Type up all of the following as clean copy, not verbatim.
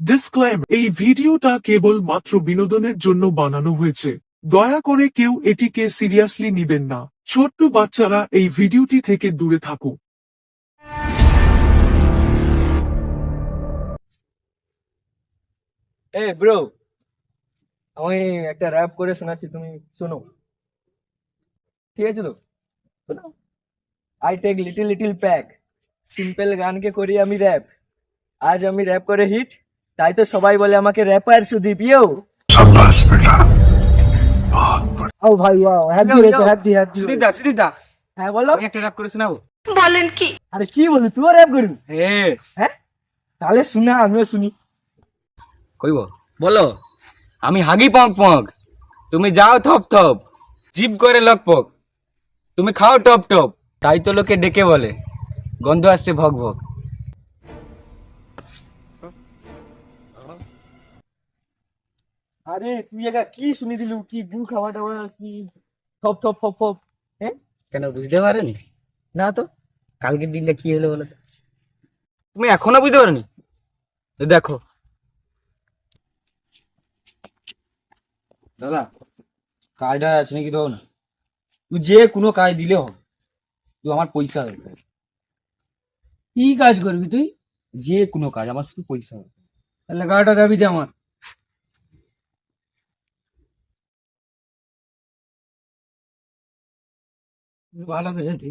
ডিসক্লেম, এই ভিডিওটা কেবল মাত্র বিনোদনের জন্য বানানো হয়েছে। দয়া করে কেউ এটিকে সিরিয়াসলি নিবেন না। ছোট্ট বাচ্চারা এই ভিডিওটি থেকে দূরে থাকুক। ব্রো, আমি একটা র্যাপ করে শোনাচ্ছি, তুমি শোনো। ঠিক আছে তো? শোনো। I take little little pack, simple গানকে করি আমি র্যাপ। আজ আমি র্যাপ করে হিট, তাই তো সবাই বলে আমাকে র্যাপার সুদীপ। ইয়ো ও ভাই ওয়াও, হ্যাপি হয়েছে, হ্যাপি সুদীপ দা, হ্যাঁ বলো। আমি একটা র্যাপ করে শোনাবো। আরে কি বলি, তুইও র্যাপ করবি? হ্যাঁ, হ্যাঁ, তাহলে শুনা, আমিও শুনি। কইব বলো। আমি হাগি পক পক, তুমি যাও থপ থপ, জিভ করে লক পক, তুমি খাও টপ টপ, তাই তো লোকে ডেকে বলে গন্ধ আসছে ভক ভক। আরে তুই একা কি শুনি দিলু, কি গু খাওয়া দাওয়া, কি থপ থপ ফপ ফপ। হ্যাঁ, কেন বুঝতে পারেনি? না তো। কালকের দিনটা কি হলো বলো তো? তুমি এখনো বুঝতে পারোনি? তো দেখো দাদা, কাজটা আছে নাকি দাও না, তুই যে কোনো কাজ দিলে হবে, তুই আমার পয়সা দরকার। কি কাজ করবি তুই? যে কোনো কাজ, আমার শুধু পয়সা দরকার। তাহলে গাড়িটা দাবি দে আমার। ভালো করে দি।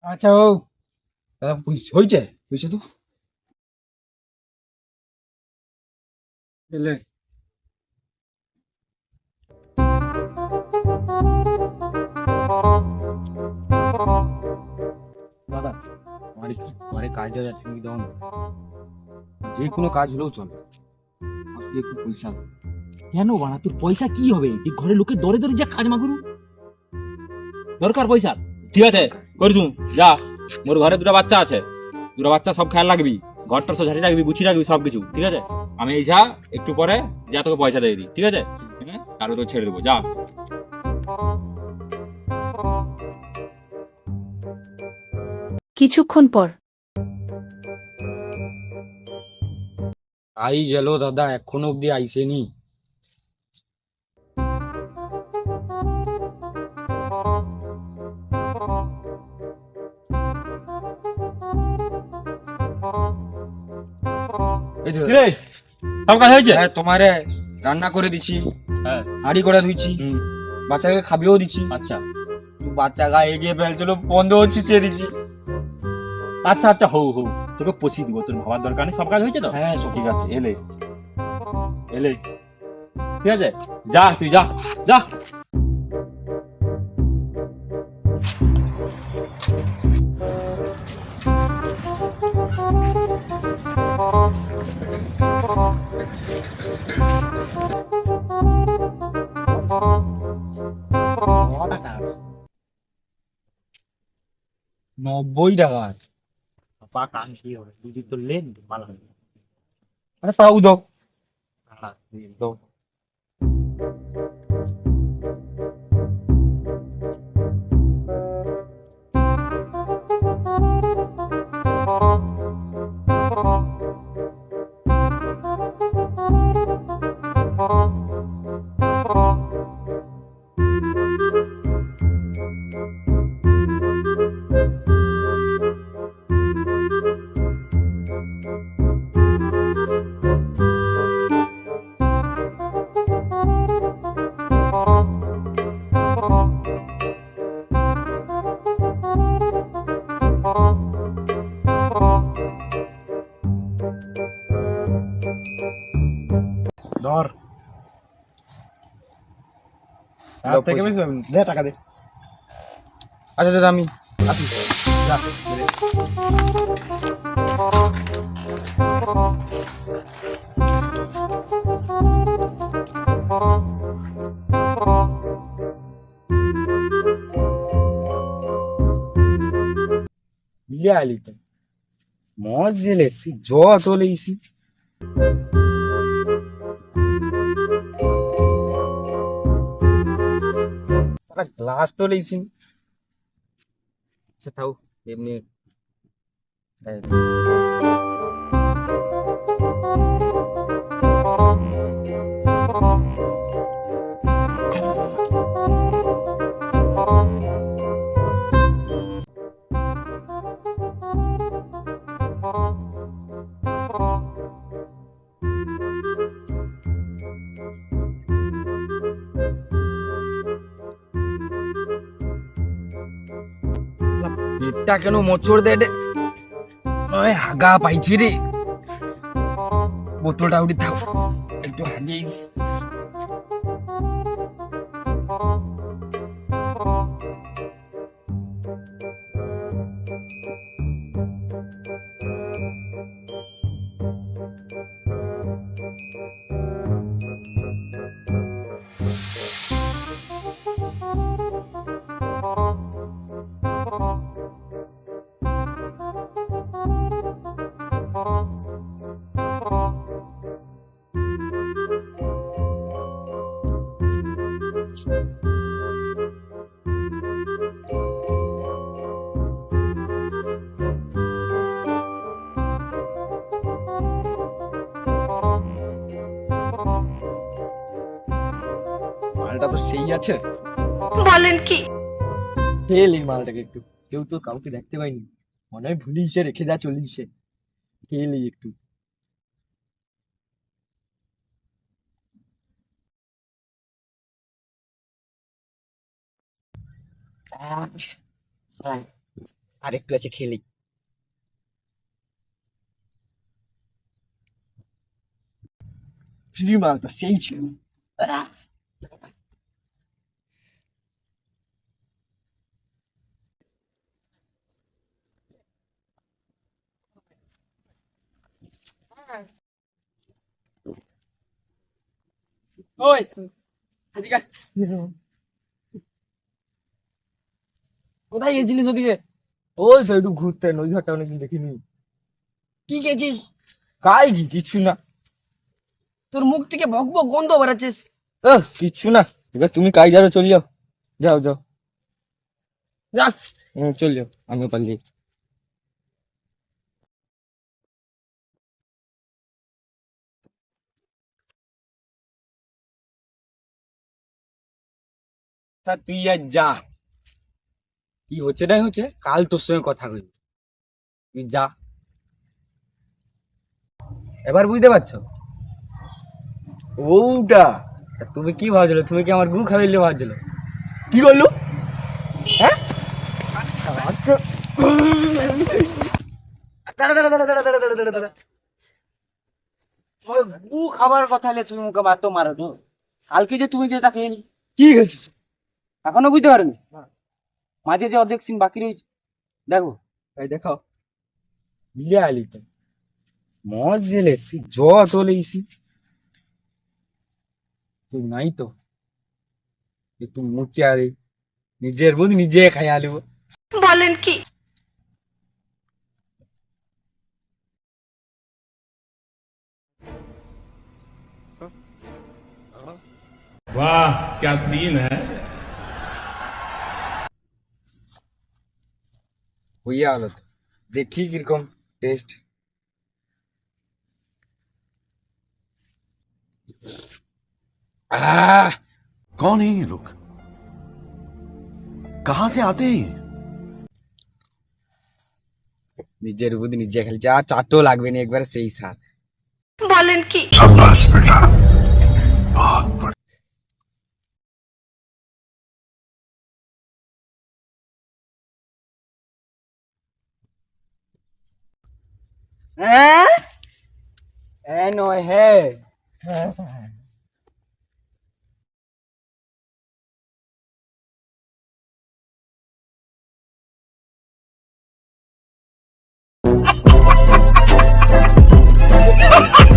আচ্ছা ও দাদা পয়সা হয়েছে, পয়সা তো এলে দাদা, আমার একটু ঘরে কাজটা যাচ্ছে নাকি দাও না, যে কোনো কাজ হলেও চলে, আমার শুধু একটু পয়সা দাও। কেন বানা, তোর পয়সা কি হবে? তুই ঘরের লোকে দরে দরে যা খাজমা করু, দরকার পয়সা। ঠিক আছে করছু, যা। মোর ঘরে দুটো বাচ্চা আছে, দুটো বাচ্চা সব খেয়াল রাখবি, ঘরটা সব ঝাঁটি রাখবি, গুছিয়ে রাখবি সব কিছু, ঠিক আছে? আমি এই যা একটু পরে যা তোকে পয়সা দিয়ে দিই, ঠিক আছে? হ্যাঁ, তারপর তোকে ছেড়ে দেবো, যা। কিছুক্ষণ পর আই গেল দাদা, এখনো অব্দি আইসেনি। এই যে কিরে, সব কাজ হয়েছে? হ্যাঁ, তোমারে রান্না করে দিছি, হ্যাঁ। হাঁড়ি করে ধুইছি, হুম। বাচ্চাকে খাবিয়েও দিছি। আচ্ছা বাচ্চা গায়ে গিয়ে ফেলছিল, বন্ধ চুচিয়ে দিছি। আচ্ছা আচ্ছা, হৌ হৌ, তোকে পচিয়ে দিব, তোর ভাবার দরকার নেই, সব কাজ হয়েছে তো? হ্যাঁ, সব ঠিক আছে, এলে এলে, ঠিক আছে, যা তুই যা যা। টাকা আছে 90 টাকা। পা কান কি হবে, দুদিন তো লেন ভালো হবে। আচ্ছা তাও দাও। দাও। ধর, তার থেকে বেশি পাবি না। দে টাকা দে। আচ্ছা দাদা, আমি আসি। যা, দে। বিলে আলি তো মজ জেলেছি, যত লেগেছি। গ্লাস তো লেইছি। আচ্ছা থাও এমনি। পেটটা কেন মোচড় দেয় রে? ওই হাগা পাইছি রে। বোতলটা উঠে থাক, একটু হাগিয়ে দিই। মালটা তো সেই আছে। বলেন কি? খেয়ে এই মালটাকে একটু, কেউ তো কাউকে দেখতে পাইনি, মনে হয় ভুলিয়েছে রেখে যা চলিয়েছে। খেয়ে একটু। আর একটু আছে, খেলি। ফ্রি মাল তো সেই ছিল। ওই এদিকে আয়। কোথায় গেছিলিস ওদিকে? ওই তো একটু ঘুরতে, নদী ঘাটটা অনেকদিন দেখিনি। কি গেছিস? কাই কিছু না। তোর মুখ থেকে বক বক গন্ধ বেড়াচ্ছিস। কিচ্ছু না। এবার তুমি কাজ যাও, চলে যাও। যাও যাও, যা। চলে যাও, আমিও পালিয়ে। তুই আর যা, কি হচ্ছে না হচ্ছে কাল তোর সঙ্গে কথা বলি। তুই যা। এবার বুঝতে পারছো? ওটা তুমি কি ভাবছিল? তুমি কি আমার গু খাইলে ভাবছিল? কি করলো? হ্যাঁ, দাঁড়া দাঁড়া দাঁড়া দাঁড়া দাঁড়া দাঁড়া দাঁড়া দাঁড়া। গু খাবার কথা হলে তুমি মুখে মারতো মারো তো। কালকে যে তুমি যেটা খেয়ে নি, কি গেছিস? এখনো বুঝতে পারোনি? মাঝে যে অর্ধেক সিন বাকি রয়েছে, দেখো। এই দেখাও। ইলে আলি তো মজ জেলেছি, জ তোলেছি। তুই নাই তো একটু মুখে আলি, নিজের বুধ নিজে খাই আলিব। বলেন কি? वाह क्या सीन है। হইয়া হলো তো, দেখি কিরকম টেস্ট। कौन है ये लोग? कहां से आते हैं? নিজের বুধ নিজে খালি, যা চাটও লাগবে না একবারে সেই সাথ। বলেন কি? शाबाश बेटा, बहुत बढ़िया। নয় হ্যাঁ। Ha ha ha ha!